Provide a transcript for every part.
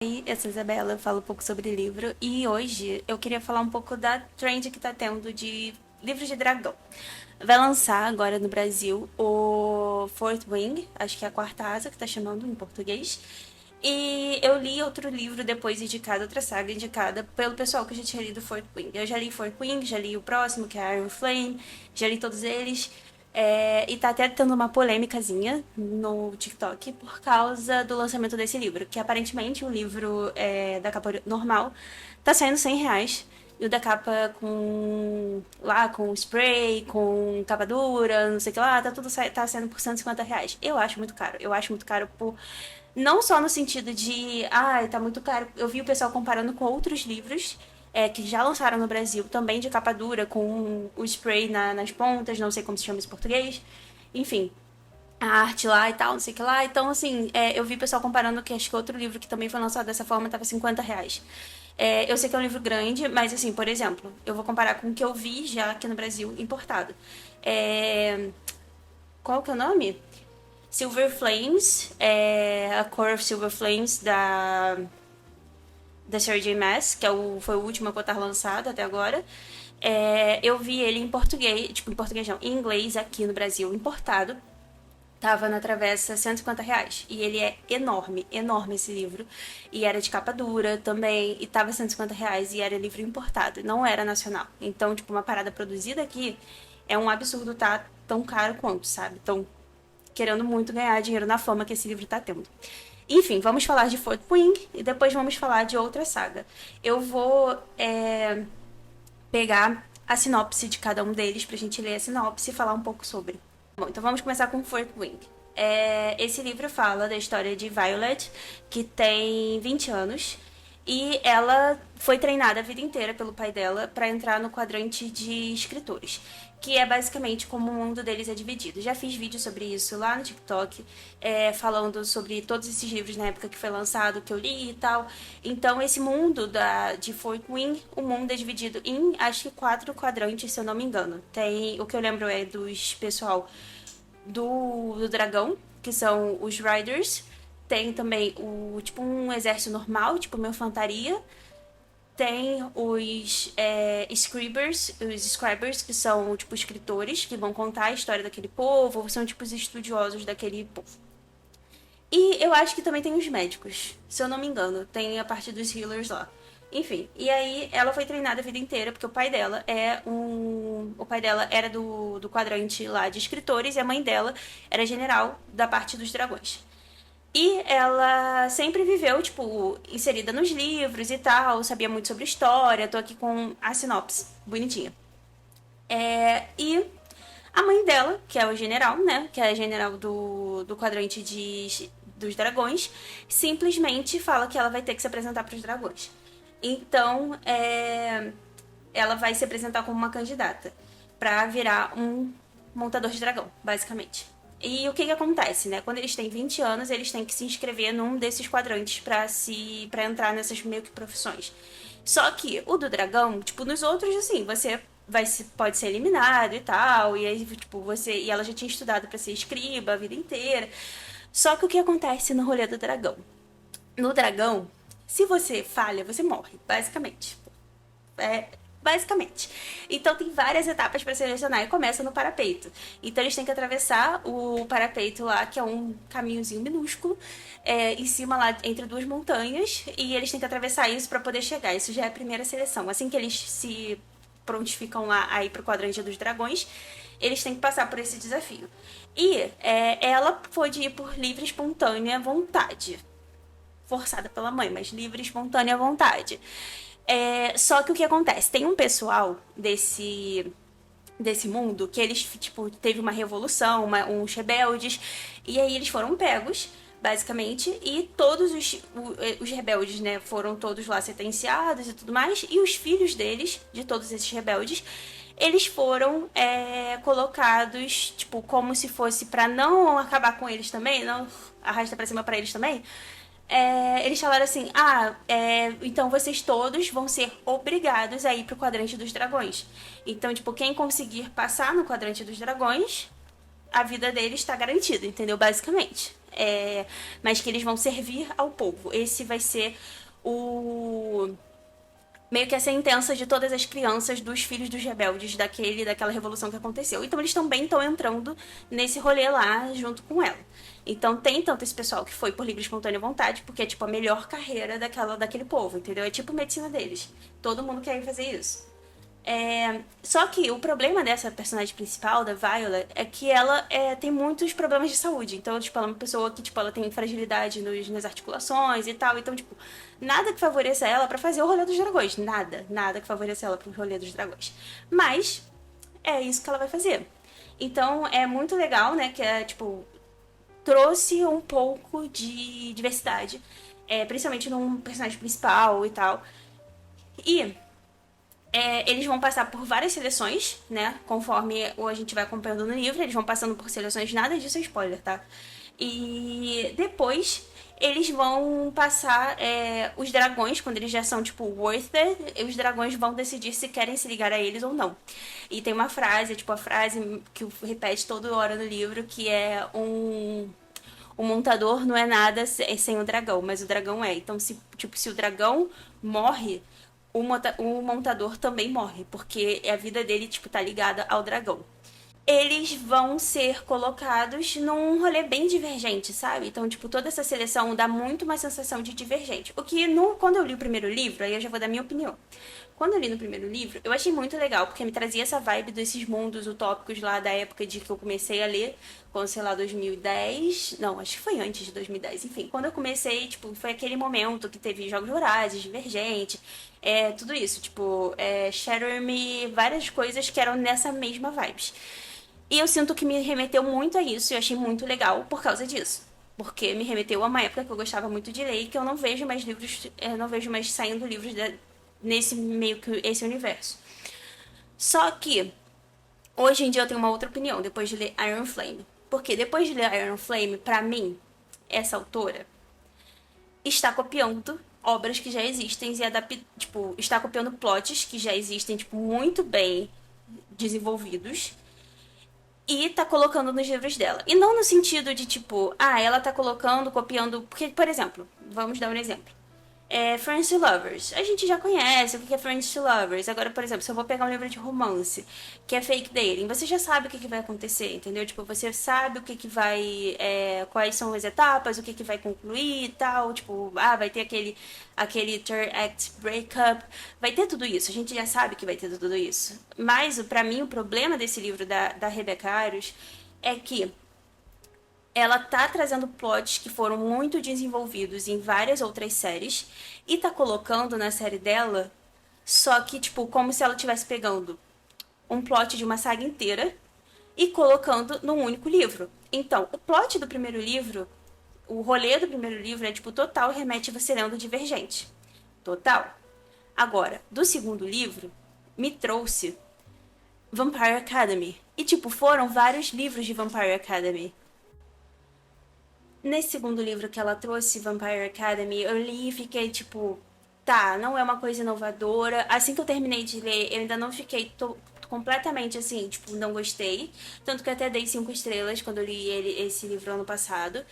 Oi, eu sou a Isabela, eu falo um pouco sobre livro e hoje eu queria falar um pouco da trend que tá tendo de livros de dragão. Vai lançar agora no Brasil o Fourth Wing, acho que é a quarta asa que tá chamando em português. E eu li outro livro depois indicado, outra saga indicada pelo pessoal que já tinha lido Fourth Wing. Eu já li Fourth Wing, já li o próximo, que é Iron Flame, já li todos eles. E tá até tendo uma polêmicazinha no TikTok por causa do lançamento desse livro. Que aparentemente o livro da capa normal tá saindo R$ 100. E o da capa com spray, com capa dura, não sei o que lá, tá sendo por R$ 150. Eu acho muito caro. Eu acho muito caro por. Não só no sentido de, tá muito caro. Eu vi o pessoal comparando com outros livros que já lançaram no Brasil, também de capa dura, com o spray nas pontas, não sei como se chama isso em português. Enfim, a arte lá e tal, não sei o que lá. Então, assim, eu vi o pessoal comparando que acho que outro livro que também foi lançado dessa forma tava R$ 50. Eu sei que é um livro grande, mas, assim, por exemplo, eu vou comparar com o que eu vi já aqui no Brasil importado. Qual que é o nome? Silver Flames, a Core of Silver Flames da Sarah J. Maas, que foi o último a estar lançado até agora. Eu vi ele em português, tipo, em português não, em inglês aqui no Brasil, importado. Tava na travessa R$ 150. E ele é enorme, enorme esse livro. E era de capa dura também. E tava R$ 150 e era livro importado, não era nacional. Então, tipo, uma parada produzida aqui é um absurdo tá tão caro quanto, sabe? Então, querendo muito ganhar dinheiro na fama que esse livro tá tendo. Enfim, vamos falar de Fourth Wing e depois vamos falar de outra saga. Eu vou pegar a sinopse de cada um deles pra gente ler a sinopse e falar um pouco sobre. Bom, então vamos começar com Fourth Wing. Esse livro fala da história de Violet, que tem 20 anos, e ela foi treinada a vida inteira pelo pai dela para entrar no quadrante de escritores, que é basicamente como o mundo deles é dividido. Já fiz vídeo sobre isso lá no TikTok, falando sobre todos esses livros na época que foi lançado, que eu li e tal. Então, esse mundo de Fourth Wing, o mundo é dividido em, acho que, 4 quadrantes, se eu não me engano. O que eu lembro é dos pessoal do dragão, que são os Riders. Tem também tipo um exército normal, tipo uma infantaria. Tem os Scribers, que são tipo escritores, que vão contar a história daquele povo, ou são tipo os estudiosos daquele povo. E eu acho que também tem os médicos, se eu não me engano, tem a parte dos healers lá. Enfim, e aí ela foi treinada a vida inteira, porque o pai dela O pai dela era do quadrante lá de escritores e a mãe dela era general da parte dos dragões. E ela sempre viveu, tipo, inserida nos livros e tal, sabia muito sobre história. Tô aqui com a sinopse, bonitinha. E a mãe dela, que é o general, né? Que é a general do quadrante dos dragões, simplesmente fala que ela vai ter que se apresentar para os dragões. Então, ela vai se apresentar como uma candidata para virar um montador de dragão, basicamente. E o que que acontece, né? Quando eles têm 20 anos, eles têm que se inscrever num desses quadrantes para entrar nessas meio que profissões. Só que o do dragão, tipo, nos outros, assim, você pode ser eliminado e tal, e aí, tipo, e ela já tinha estudado para ser escriba a vida inteira. Só que o que acontece no rolê do dragão? No dragão, se você falha, você morre, basicamente. É, basicamente. Então tem várias etapas para selecionar e começa no parapeito. Então eles têm que atravessar o parapeito lá, que é um caminhozinho minúsculo, em cima lá entre duas montanhas, e eles têm que atravessar isso para poder chegar. Isso já é a primeira seleção. Assim que eles se prontificam lá a ir pro quadrante dos dragões, eles têm que passar por esse desafio. E ela pôde ir por livre, espontânea vontade. Forçada pela mãe, mas livre, espontânea vontade. Só que o que acontece? Tem um pessoal desse mundo que eles, tipo, teve uma revolução, uns rebeldes, e aí eles foram pegos, basicamente, e todos os rebeldes, né, foram todos lá sentenciados e tudo mais, e os filhos deles, de todos esses rebeldes, eles foram colocados, tipo, como se fosse pra não acabar com eles também, não arrasta pra cima pra eles também, eles falaram assim: então vocês todos vão ser obrigados a ir pro quadrante dos dragões. Então, tipo, quem conseguir passar no quadrante dos dragões, a vida deles está garantida, entendeu? Basicamente. mas que eles vão servir ao povo. Esse vai ser o meio que a sentença de todas as crianças dos filhos dos rebeldes daquela revolução que aconteceu. Então eles também estão entrando nesse rolê lá junto com ela. Então tem tanto esse pessoal que foi por livre e espontânea vontade, porque é tipo a melhor carreira daquele povo, entendeu? É tipo a medicina deles. Todo mundo quer fazer isso. Só que o problema dessa personagem principal, da Violet, é que ela tem muitos problemas de saúde. Então, tipo, ela é uma pessoa que, tipo, ela tem fragilidade nas articulações e tal. Então, tipo, nada que favoreça ela pra fazer o rolê dos dragões. Nada que favoreça ela pro rolê dos dragões. Mas é isso que ela vai fazer. Então, é muito legal, né, que tipo, trouxe um pouco de diversidade. Principalmente num personagem principal e tal. E eles vão passar por várias seleções, né? Conforme a gente vai acompanhando no livro, eles vão passando por seleções, nada disso é spoiler, tá? E depois eles vão passar os dragões, quando eles já são, tipo, worth it, os dragões vão decidir se querem se ligar a eles ou não. E tem uma frase, tipo, a frase que repete toda hora no livro, que é o montador não é nada sem o dragão, mas o dragão é. Então, se o dragão morre, o montador também morre, porque a vida dele, tipo, tá ligada ao dragão. Eles vão ser colocados num rolê bem divergente, sabe? Então, tipo, toda essa seleção dá muito uma sensação de divergente. O que, quando eu li o primeiro livro, aí eu já vou dar minha opinião. Quando eu li no primeiro livro, eu achei muito legal, porque me trazia essa vibe desses mundos utópicos lá da época de que eu comecei a ler, quando, sei lá, 2010. Não, acho que foi antes de 2010. Enfim, quando eu comecei, tipo, foi aquele momento que teve Jogos Vorazes, Divergente, tudo isso. Tipo, Shatter Me, várias coisas que eram nessa mesma vibes. E eu sinto que me remeteu muito a isso e eu achei muito legal por causa disso. Porque me remeteu a uma época que eu gostava muito de ler e que eu não vejo mais livros, não vejo mais saindo livros nesse meio que esse universo. Só que hoje em dia eu tenho uma outra opinião depois de ler Iron Flame. Porque depois de ler Iron Flame, pra mim, essa autora está copiando obras que já existem e tipo, está copiando plots que já existem, tipo, muito bem desenvolvidos e tá colocando nos livros dela. E não no sentido de, tipo, ela tá colocando, copiando. Porque, por exemplo, vamos dar um exemplo. Friends to Lovers. A gente já conhece o que é Friends to Lovers. Agora, por exemplo, se eu vou pegar um livro de romance, que é fake dating, você já sabe o que vai acontecer, entendeu? Tipo, você sabe o que vai. Quais são as etapas, o que vai concluir e tal. Tipo, vai ter aquele third act breakup. Vai ter tudo isso. A gente já sabe que vai ter tudo isso. Mas, pra mim, o problema desse livro da Rebecca Yarros é que ela tá trazendo plots que foram muito desenvolvidos em várias outras séries e tá colocando na série dela, só que, tipo, como se ela estivesse pegando um plot de uma saga inteira e colocando num único livro. Então, o plot do primeiro livro, o rolê do primeiro livro é, tipo, total remete você lendo Divergente. Total. Agora, do segundo livro, me trouxe Vampire Academy. E, tipo, foram vários livros de Vampire Academy. Nesse segundo livro que ela trouxe, Vampire Academy, eu li e fiquei tipo, tá, não é uma coisa inovadora. Assim que eu terminei de ler, eu ainda não fiquei completamente assim, tipo, não gostei. Tanto que eu até dei 5 estrelas quando eu li esse livro ano passado.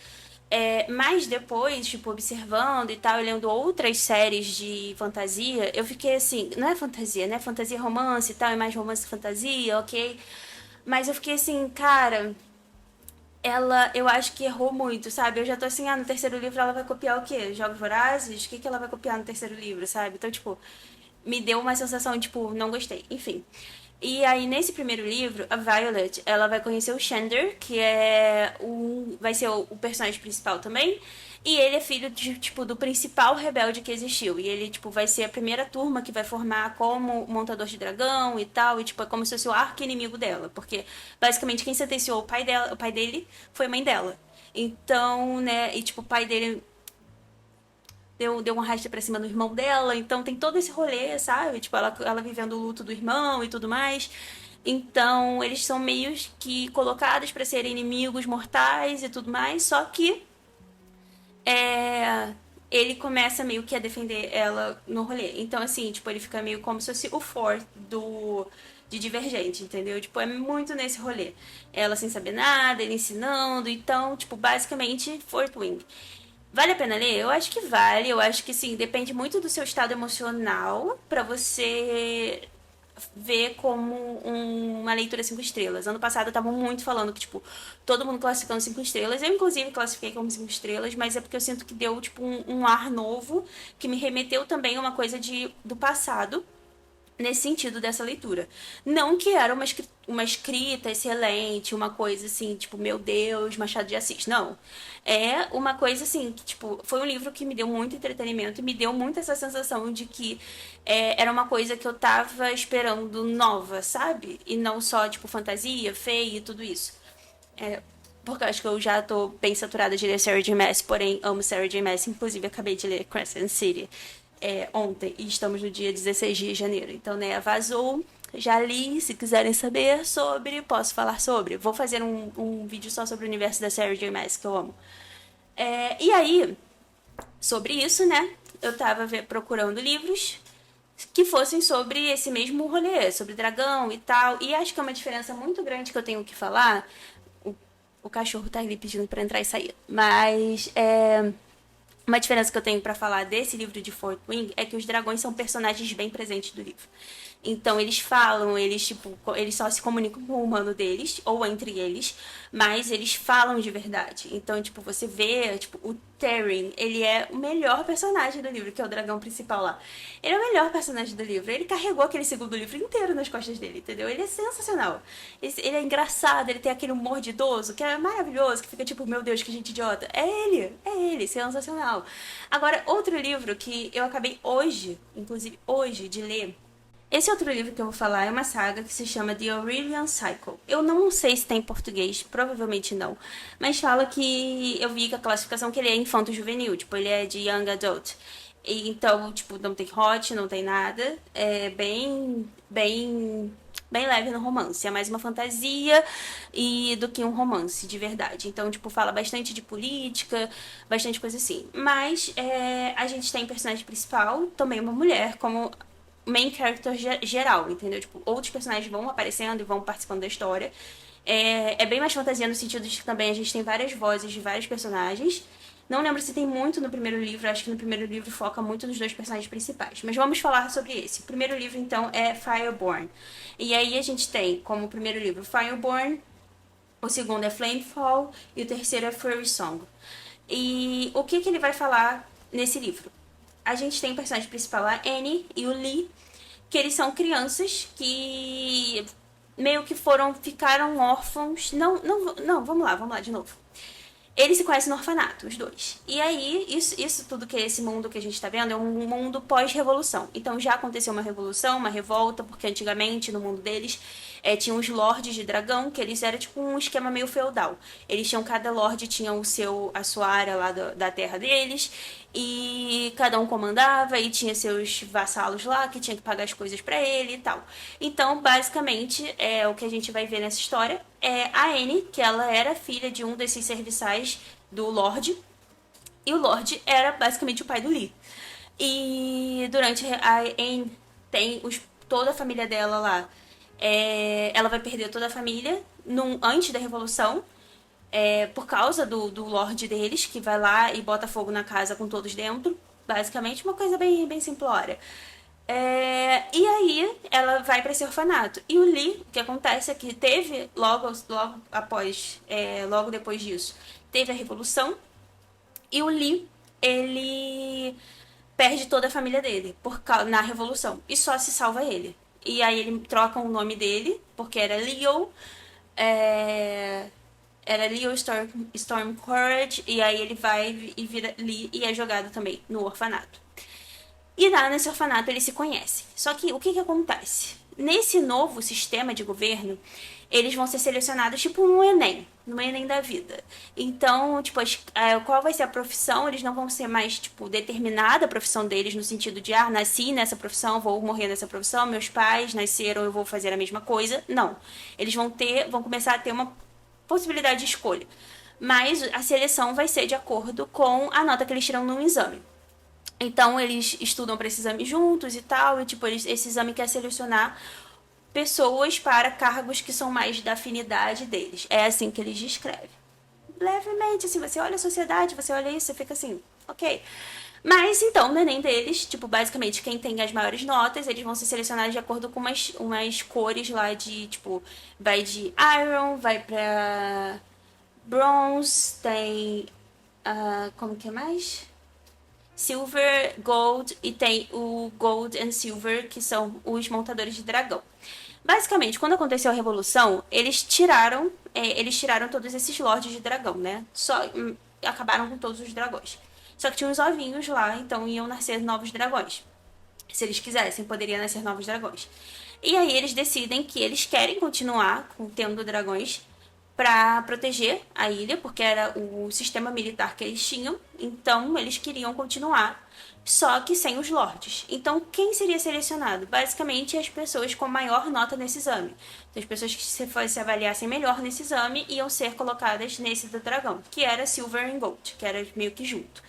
Mas depois, tipo, observando e tal, lendo outras séries de fantasia, eu fiquei assim, não é fantasia, né? Fantasia romance e tal, é mais romance fantasia, ok? Mas eu fiquei assim, cara, eu acho que errou muito, sabe? Eu já tô assim, no terceiro livro ela vai copiar o quê? Jogos Vorazes? O que ela vai copiar no terceiro livro, sabe? Então, tipo, me deu uma sensação, tipo, não gostei. Enfim. E aí, nesse primeiro livro, a Violet, ela vai conhecer o Xander, que vai ser o personagem principal também. E ele é filho tipo, do principal rebelde que existiu. E ele, tipo, vai ser a primeira turma que vai formar como montador de dragão e tal. E, tipo, é como se fosse o arqui-inimigo dela. Porque, basicamente, quem sentenciou o pai dele foi a mãe dela. Então, né, e, tipo, o pai dele deu um rastro pra cima do irmão dela. Então, tem todo esse rolê, sabe? Tipo, ela vivendo o luto do irmão e tudo mais. Então, eles são meio que colocados pra serem inimigos mortais e tudo mais. Só que ele começa meio que a defender ela no rolê. Então, assim, tipo, ele fica meio como se fosse o For de Divergente, entendeu? Tipo, é muito nesse rolê. Ela sem saber nada, ele ensinando. Então, tipo, basicamente, Fourth Wing. Vale a pena ler? Eu acho que vale. Eu acho que, sim, depende muito do seu estado emocional pra você ver como uma leitura 5 estrelas. Ano passado estavam muito falando que, tipo, todo mundo classificando 5 estrelas. Eu, inclusive, classifiquei como 5 estrelas, mas é porque eu sinto que deu, tipo, um ar novo, que me remeteu também a uma coisa do passado, nesse sentido dessa leitura. Não que era uma escrita excelente, uma coisa assim, tipo, meu Deus, Machado de Assis. Não. É uma coisa assim, que, tipo, foi um livro que me deu muito entretenimento e me deu muito essa sensação de que era uma coisa que eu tava esperando nova, sabe? E não só, tipo, fantasia, feia e tudo isso. É, porque eu acho que eu já tô bem saturada de ler Sarah J. Maas, porém amo Sarah J. Maas. Inclusive, acabei de ler Crescent City ontem e estamos no dia 16 de janeiro. Então, né, vazou. Já li, se quiserem saber sobre, posso falar sobre. Vou fazer um vídeo só sobre o universo da Sarah J. Maas, que eu amo. E aí, sobre isso, né, eu tava procurando livros que fossem sobre esse mesmo rolê, sobre dragão e tal. E acho que é uma diferença muito grande que eu tenho que falar. O, o cachorro tá ali pedindo pra entrar e sair. Mas uma diferença que eu tenho pra falar desse livro de Fourth Wing é que os dragões são personagens bem presentes do livro. Então eles falam, eles tipo, eles só se comunicam com o humano deles ou entre eles, mas eles falam de verdade. Então, tipo, você vê, tipo, o Terrin, ele é o melhor personagem do livro, que é o dragão principal lá. Ele é o melhor personagem do livro. Ele carregou aquele segundo livro inteiro nas costas dele, entendeu? Ele é sensacional. Ele é engraçado, ele tem aquele humor de idoso, que é maravilhoso, que fica tipo, meu Deus, que gente idiota. É ele, sensacional. Agora, outro livro que eu acabei hoje, inclusive hoje, de ler. Esse outro livro que eu vou falar é uma saga que se chama The Aurelian Cycle. Eu não sei se tem em português, provavelmente não. Mas fala que eu vi que a classificação que ele é infanto-juvenil, tipo, ele é de Young Adult. E, então, tipo, não tem hot, não tem nada. É bem leve no romance. É mais uma fantasia do que um romance, de verdade. Então, tipo, fala bastante de política, bastante coisa assim. Mas a gente tem personagem principal, também uma mulher, como main character geral, entendeu? Tipo, outros personagens vão aparecendo e vão participando da história. É bem mais fantasia no sentido de que também a gente tem várias vozes de vários personagens. Não lembro se tem muito no primeiro livro, acho que no primeiro livro foca muito nos dois personagens principais. Mas vamos falar sobre esse. O primeiro livro, então, é Fireborn. E aí a gente tem como primeiro livro Fireborn, o segundo é Flamefall e o terceiro é Fairy Song. E o que ele vai falar nesse livro? A gente tem o personagem principal, a Annie e o Lee, que eles são crianças que meio que ficaram órfãos. Não, vamos lá de novo. Eles se conhecem no orfanato, os dois. E aí, isso tudo que é esse mundo que a gente tá vendo é um mundo pós-revolução. Então já aconteceu uma revolução, uma revolta, porque antigamente, no mundo deles, tinha os lordes de dragão, que eles eram tipo um esquema meio feudal. Eles tinham, cada lorde tinha a sua área lá da terra deles, e cada um comandava e tinha seus vassalos lá que tinha que pagar as coisas pra ele e tal. Então, basicamente, o que a gente vai ver nessa história é a Anne, que ela era filha de um desses serviçais do Lorde, e o Lorde era basicamente o pai do Lee. E durante a Anne tem toda a família dela lá. Ela vai perder toda a família antes da Revolução, por causa do Lorde deles, que vai lá e bota fogo na casa com todos dentro. Basicamente, uma coisa bem, bem simplória. E aí ela vai para esse orfanato. E o Lee, o que acontece é que teve, logo depois disso, teve a Revolução. E o Lee, ele perde toda a família dele na Revolução. E só se salva ele. E aí ele troca o nome dele, porque era Leo. Era Leo Storm Courage. E aí ele vai e vira Lee e é jogado também no orfanato. E lá nesse orfanato eles se conhecem. Só que o que acontece? Nesse novo sistema de governo, eles vão ser selecionados tipo no Enem da vida. Então, tipo, qual vai ser a profissão? Eles não vão ser mais, tipo, determinada a profissão deles no sentido de, nasci nessa profissão, vou morrer nessa profissão, meus pais nasceram, eu vou fazer a mesma coisa. Não. Eles vão começar a ter uma possibilidade de escolha. Mas a seleção vai ser de acordo com a nota que eles tiram no exame. Então eles estudam para esse exame juntos e tal, e tipo, esse exame quer selecionar pessoas para cargos que são mais da afinidade deles. É assim que eles descrevem. Levemente, assim, você olha a sociedade, você olha isso, você fica assim, ok. Mas então, no Enem deles, tipo, basicamente, quem tem as maiores notas, eles vão ser selecionados de acordo com umas cores lá de, tipo, vai de Iron, vai pra Bronze, tem. Como que é mais? Silver, Gold e tem o Gold and Silver, que são os montadores de dragão. Basicamente, quando aconteceu a Revolução, eles tiraram todos esses lords de dragão, né? Só acabaram com todos os dragões. Só que tinha uns ovinhos lá, então iam nascer novos dragões. Se eles quisessem, poderiam nascer novos dragões. E aí eles decidem que eles querem continuar tendo dragões para proteger a ilha, porque era o sistema militar que eles tinham. Então eles queriam continuar, só que sem os lords. Então quem seria selecionado? Basicamente as pessoas com maior nota nesse exame. Então, as pessoas que se avaliassem melhor nesse exame iam ser colocadas nesse do dragão, que era Silver and Gold, que era meio que junto.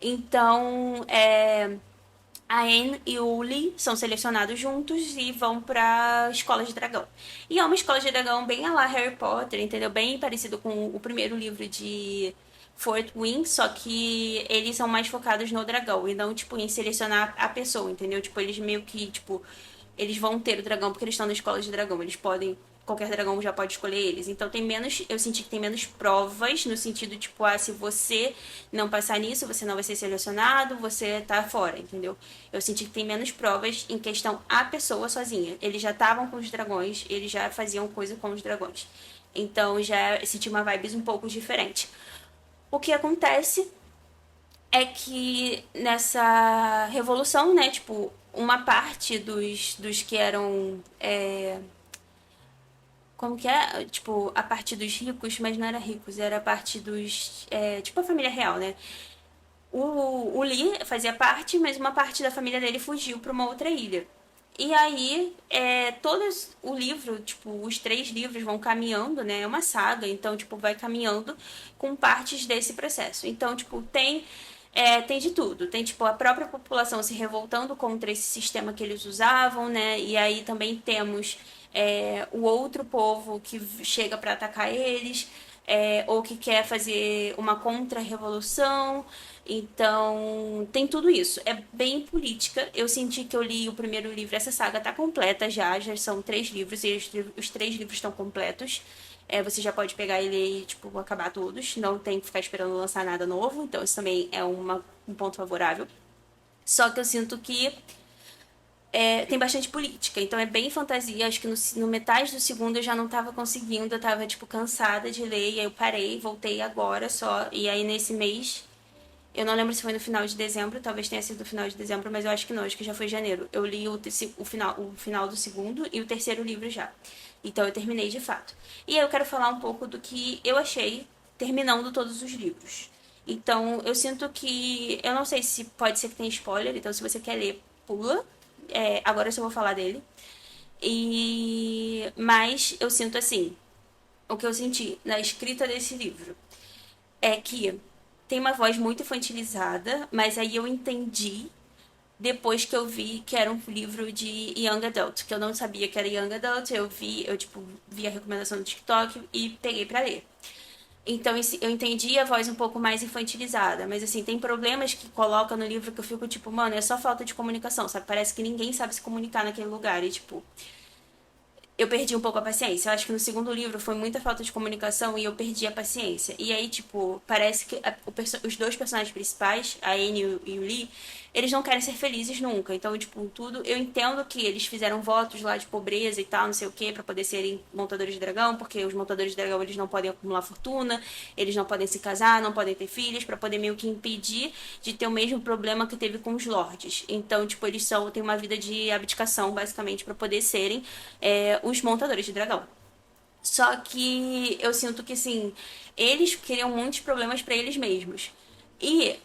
Então, a Anne e o Lee são selecionados juntos e vão pra escola de dragão. E é uma escola de dragão bem a la Harry Potter, entendeu? Bem parecido com o primeiro livro de Fort Wing, só que eles são mais focados no dragão e não, tipo, em selecionar a pessoa, entendeu? Tipo, eles meio que, tipo, eles vão ter o dragão porque eles estão na escola de dragão. Eles podem. Qualquer dragão já pode escolher eles. Então tem menos. Eu senti que tem menos provas, no sentido, tipo, se você não passar nisso, você não vai ser selecionado, você tá fora, entendeu? Eu senti que tem menos provas em questão a pessoa sozinha. Eles já estavam com os dragões, eles já faziam coisa com os dragões. Então já senti uma vibes um pouco diferente. O que acontece é que nessa revolução, né, tipo, uma parte dos que eram. Como que é? Tipo, a parte dos ricos, mas não era ricos, era a parte dos. Tipo a família real, né? O Lee fazia parte, mas uma parte da família dele fugiu para uma outra ilha. E aí, todos o livro, tipo, os 3 livros vão caminhando, né? É uma saga, então, tipo, vai caminhando com partes desse processo. Então, tipo, tem de tudo. Tem, tipo, a própria população se revoltando contra esse sistema que eles usavam, né? E aí também temos o outro povo que chega para atacar eles, ou que quer fazer uma contra-revolução. Então, tem tudo isso. É bem política. Eu senti que eu li o primeiro livro, essa saga tá completa já são 3 livros, e os 3 livros estão completos. Você já pode pegar e ler e, tipo, acabar todos. Não tem que ficar esperando lançar nada novo. Então, isso também é um ponto favorável. Só que eu sinto que tem bastante política. Então, é bem fantasia. Acho que no metade do segundo eu já não tava conseguindo. Eu tava, tipo, cansada de ler. E aí eu parei, voltei agora só. E aí, nesse mês, eu não lembro se foi no final de dezembro, talvez tenha sido no final de dezembro, mas eu acho que não, acho que já foi janeiro. Eu li o final do segundo e o terceiro livro já. Então eu terminei de fato. E aí eu quero falar um pouco do que eu achei terminando todos os livros. Então eu sinto que. Eu não sei se pode ser que tenha spoiler, então se você quer ler, pula. Agora eu só vou falar dele. Mas eu sinto assim. O que eu senti na escrita desse livro é que tem uma voz muito infantilizada, mas aí eu entendi depois que eu vi que era um livro de Young Adult, que eu não sabia que era Young Adult, eu vi a recomendação do TikTok e peguei pra ler. Então eu entendi a voz um pouco mais infantilizada, mas assim, tem problemas que coloca no livro que eu fico tipo, mano, é só falta de comunicação, sabe? Parece que ninguém sabe se comunicar naquele lugar e tipo, eu perdi um pouco a paciência. Eu acho que no segundo livro foi muita falta de comunicação e eu perdi a paciência. E aí, tipo, parece que os 2 personagens principais, a Anne e o Lee, eles não querem ser felizes nunca. Então, tipo, tudo. Eu entendo que eles fizeram votos lá de pobreza e tal, não sei o quê, pra poder serem montadores de dragão, porque os montadores de dragão eles não podem acumular fortuna, eles não podem se casar, não podem ter filhos, pra poder meio que impedir de ter o mesmo problema que teve com os lords. Então, tipo, eles têm uma vida de abdicação, basicamente, pra poder serem os montadores de dragão. Só que eu sinto que, assim, eles criam muitos problemas pra eles mesmos. E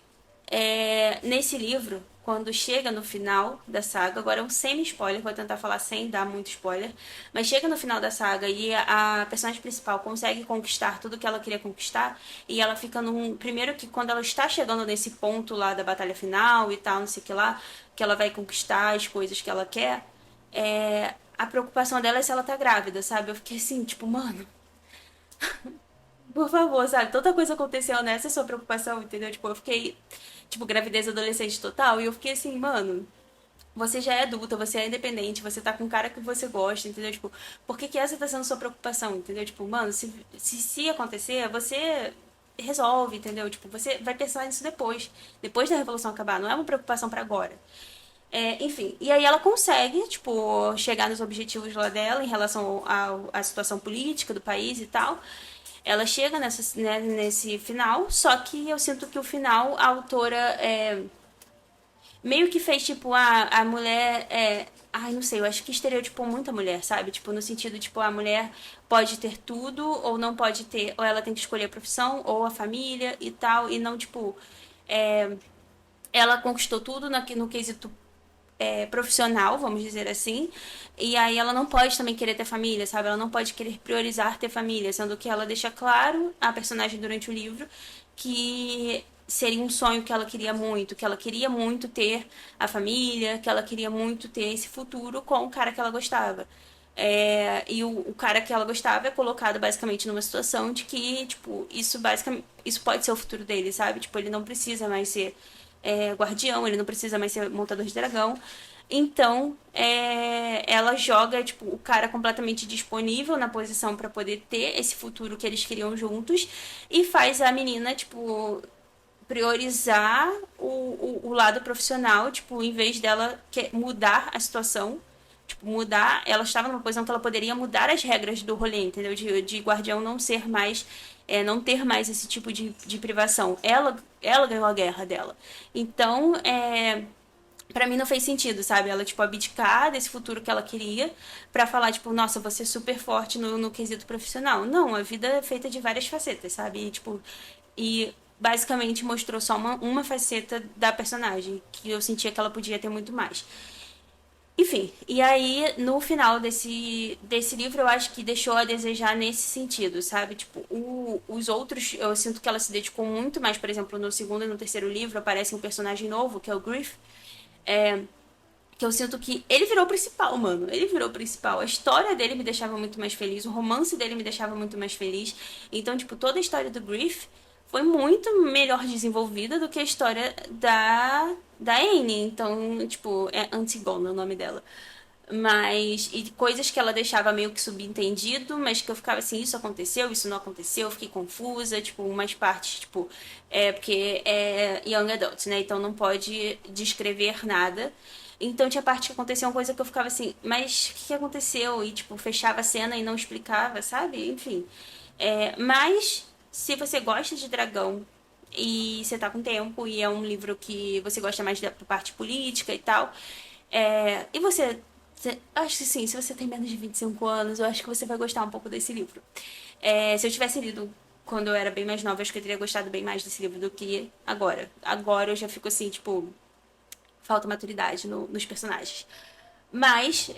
nesse livro, quando chega no final da saga, agora é um semi-spoiler, vou tentar falar sem dar muito spoiler, mas chega no final da saga e a personagem principal consegue conquistar tudo que ela queria conquistar, e ela fica num. Primeiro que quando ela está chegando nesse ponto lá da batalha final e tal, não sei o que lá, que ela vai conquistar as coisas que ela quer, a preocupação dela é se ela tá grávida, sabe? Eu fiquei assim, tipo, mano. Por favor, sabe? Tanta coisa aconteceu nessa sua preocupação, entendeu? Tipo, eu fiquei, tipo, gravidez adolescente total, e eu fiquei assim, mano, você já é adulta, você é independente, você tá com um cara que você gosta, entendeu? Tipo, por que que essa tá sendo sua preocupação, entendeu? Tipo, mano, se acontecer, você resolve, entendeu? Tipo, você vai pensar nisso depois da revolução acabar, não é uma preocupação pra agora. Enfim, e aí ela consegue, tipo, chegar nos objetivos lá dela em relação à situação política do país e tal. Ela chega nesse final, só que eu sinto que o final, a autora meio que fez, tipo, a mulher. Ai, não sei, eu acho que estereotipou muito a mulher, sabe? Tipo, no sentido, tipo, a mulher pode ter tudo, ou não pode ter, ou ela tem que escolher a profissão, ou a família e tal, e não, tipo. Ela conquistou tudo no quesito profissional, vamos dizer assim. E aí ela não pode também querer ter família, sabe? Ela não pode querer priorizar ter família, sendo que ela deixa claro, a personagem durante o livro, que seria um sonho que ela queria muito ter a família, que ela queria muito ter esse futuro com o cara que ela gostava. E o cara que ela gostava é colocado basicamente numa situação de que, tipo, isso basicamente, isso pode ser o futuro dele, sabe? Tipo, ele não precisa mais ser guardião, ele não precisa mais ser montador de dragão. Então, ela joga, tipo, o cara completamente disponível na posição para poder ter esse futuro que eles queriam juntos e faz a menina, tipo, priorizar o lado profissional, tipo, em vez dela mudar a situação, tipo, mudar, ela estava numa posição que ela poderia mudar as regras do rolê, entendeu? De guardião não ser mais, não ter mais esse tipo de privação. Ela ganhou a guerra dela. Então, pra mim não fez sentido, sabe? Ela, tipo, abdicar desse futuro que ela queria pra falar, tipo, nossa, você é super forte no quesito profissional. Não, a vida é feita de várias facetas, sabe? E basicamente mostrou só uma faceta da personagem, que eu sentia que ela podia ter muito mais. Enfim, e aí no final desse livro eu acho que deixou a desejar nesse sentido, sabe? Tipo, os outros, eu sinto que ela se dedicou muito mais, por exemplo, no segundo e no terceiro livro aparece um personagem novo, que é o Griff, que eu sinto que ele virou o principal, mano. Ele virou o principal. A história dele me deixava muito mais feliz, o romance dele me deixava muito mais feliz. Então, tipo, toda a história do Griff foi muito melhor desenvolvida do que a história da Anne. Então, tipo, é Antigona o nome dela. Mas, e coisas que ela deixava meio que subentendido, mas que eu ficava assim, isso aconteceu, isso não aconteceu, eu fiquei confusa, tipo, umas partes, tipo, porque é young adult, né? Então não pode descrever nada. Então tinha parte que acontecia uma coisa que eu ficava assim, mas o que aconteceu? E, tipo, fechava a cena e não explicava, sabe? Enfim. Mas, se você gosta de dragão e você tá com tempo e é um livro que você gosta mais da parte política e tal, e acho que sim, se você tem menos de 25 anos, eu acho que você vai gostar um pouco desse livro. Se eu tivesse lido quando eu era bem mais nova, acho que eu teria gostado bem mais desse livro do que agora. Agora eu já fico assim, tipo, falta maturidade nos personagens. Mas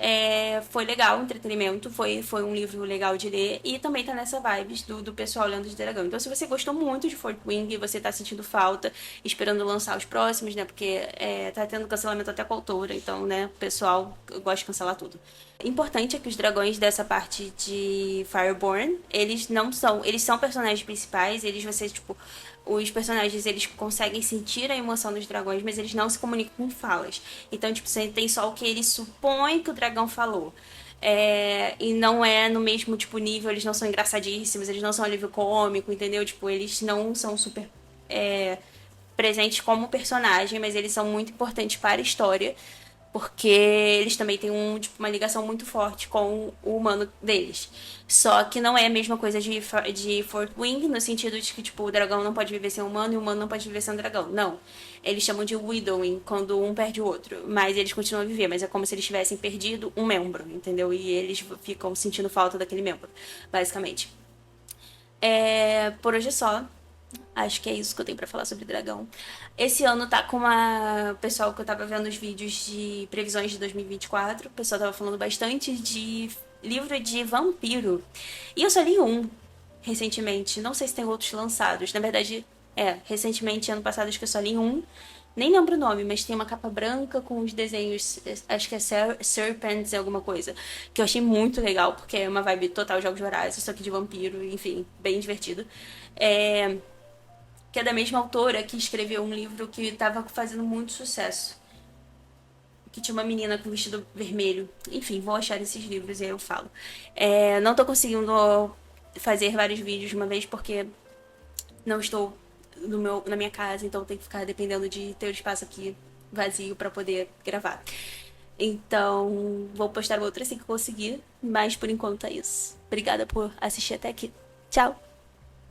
foi legal o entretenimento, foi um livro legal de ler e também tá nessa vibes do pessoal lendo de dragão. Então, se você gostou muito de Fort Wing e você tá sentindo falta, esperando lançar os próximos, né? Porque tá tendo cancelamento até com a autora, então, né, o pessoal gosta de cancelar tudo. Importante é que os dragões dessa parte de Fireborn, eles são personagens principais, você, tipo, os personagens, eles conseguem sentir a emoção dos dragões, mas eles não se comunicam com falas. Então, tipo, você tem só o que ele supõe que o dragão falou. E não é no mesmo, tipo, nível, eles não são engraçadíssimos, eles não são alívio cômico, entendeu? Tipo, eles não são super presentes como personagem, mas eles são muito importantes para a história, porque eles também têm uma ligação muito forte com o humano deles. Só que não é a mesma coisa de Fort Wing, no sentido de que, tipo, o dragão não pode viver sem o humano e o humano não pode viver sem o dragão. Não. Eles chamam de widowing, quando um perde o outro. Mas eles continuam a viver, mas é como se eles tivessem perdido um membro, entendeu? E eles ficam sentindo falta daquele membro, basicamente. Por hoje é só. Acho que é isso que eu tenho pra falar sobre dragão. Esse ano tá com uma. O pessoal que eu tava vendo os vídeos de previsões de 2024. O pessoal tava falando bastante de livro de vampiro. E eu só li um recentemente. Não sei se tem outros lançados. Na verdade, recentemente, ano passado, acho que eu só li um. Nem lembro o nome, mas tem uma capa branca com os desenhos, acho que é Serpents, alguma coisa. Que eu achei muito legal, porque é uma vibe total Jogos Vorazes, só que de vampiro, enfim, bem divertido. É, que é da mesma autora que escreveu um livro que estava fazendo muito sucesso. Que tinha uma menina com vestido vermelho. Enfim, vou achar esses livros e aí eu falo. Não tô conseguindo fazer vários vídeos de uma vez porque não estou na minha casa, então tenho que ficar dependendo de ter o espaço aqui vazio para poder gravar. Então, vou postar outra assim que conseguir, mas por enquanto é isso. Obrigada por assistir até aqui. Tchau!